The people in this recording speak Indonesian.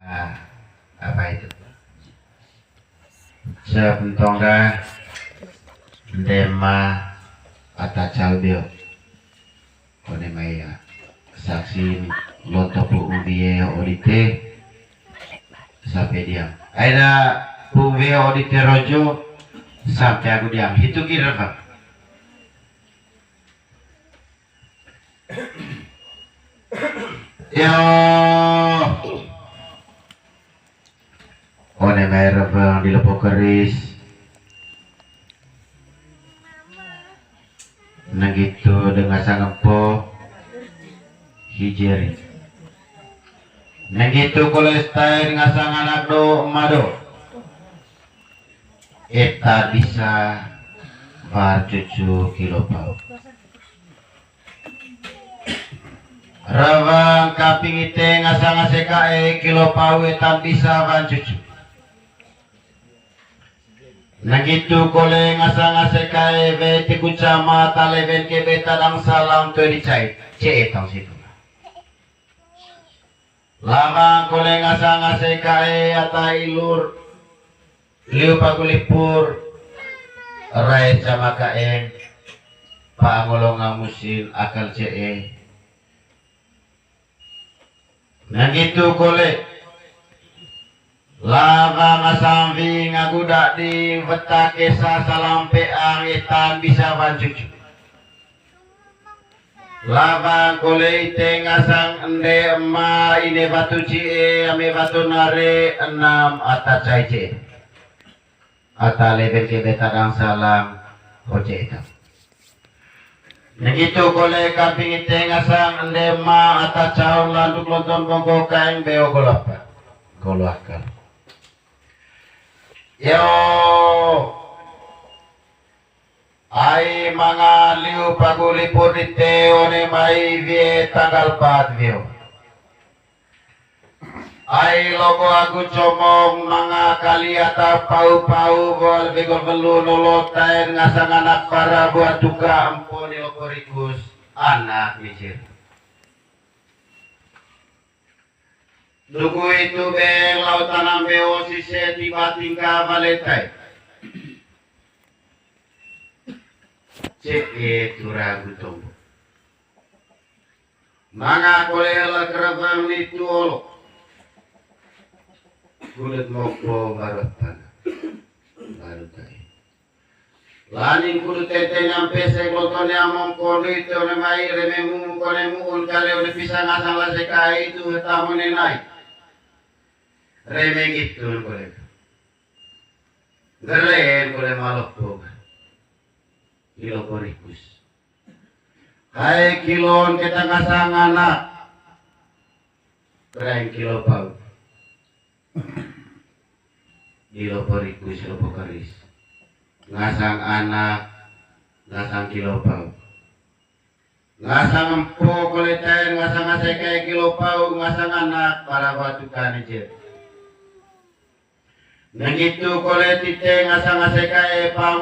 Nah, apa itu? Sebentonga dema atacalbio kone maya saksi loto pu umbie odite sampai diam. Aina pu umbie odite rojo sampai aku diam. Itu kira apa? Yo, one maya bang di lepo keris. Nah gitu dengan sangepo hijeri. Nah gitu kolestai dengan sang anak do mado. Eta bisa bar cucu kilo pau. Rawang kaping ite ngasang aseka kilo pau eta bisa bar cucu. Nah gitu kole ngasang aseka bete kucama taleben ke beta dang salam tu dicai etang situ. Lama kole ngasang aseka ata ilur liu pakulipur rai sama kaen pangolong ngamusin akal nah gitu kole lava ngasambi ngagudak di veta kesa salampe angitan bisa bancucu lava kole ite ngasang ende emma ini batu ame batu nare 6 ata cai ata leben ke betadang salam hoce itu. Nah gitu kole kaping ite ngasang ende emma ata caun landuk lonton bongko kain beo golakkan. Yo ai mga liu pagulipur ite one mai vie tanggal 4 vio ai logo aku comong mga kaliata pau-pau gol begol belu nolotain ngasang anak para buat tuka amponi lokorikus anak mijir duku itu beng lautan ambeo sise tiba tingka baletai cek itu ragu tombo mga kolela kerabang itu olok kulit moko baru tanah baru tay laning kulit tete nyampe seglotone among kono itu one mai rememu kone muun kale one pisang asang lasekai itu tamone nai remeng itu kole geren kole malok to kilo korikus hai kilon kita ngasang anak keren kilo pau kilo korikus kilo karis ngasang anak ngasang kilo pau ngasang empo koletain ngasang aseke kilo pau ngasang anak para batu kanijir nah gitu koletite ngasang aseke pang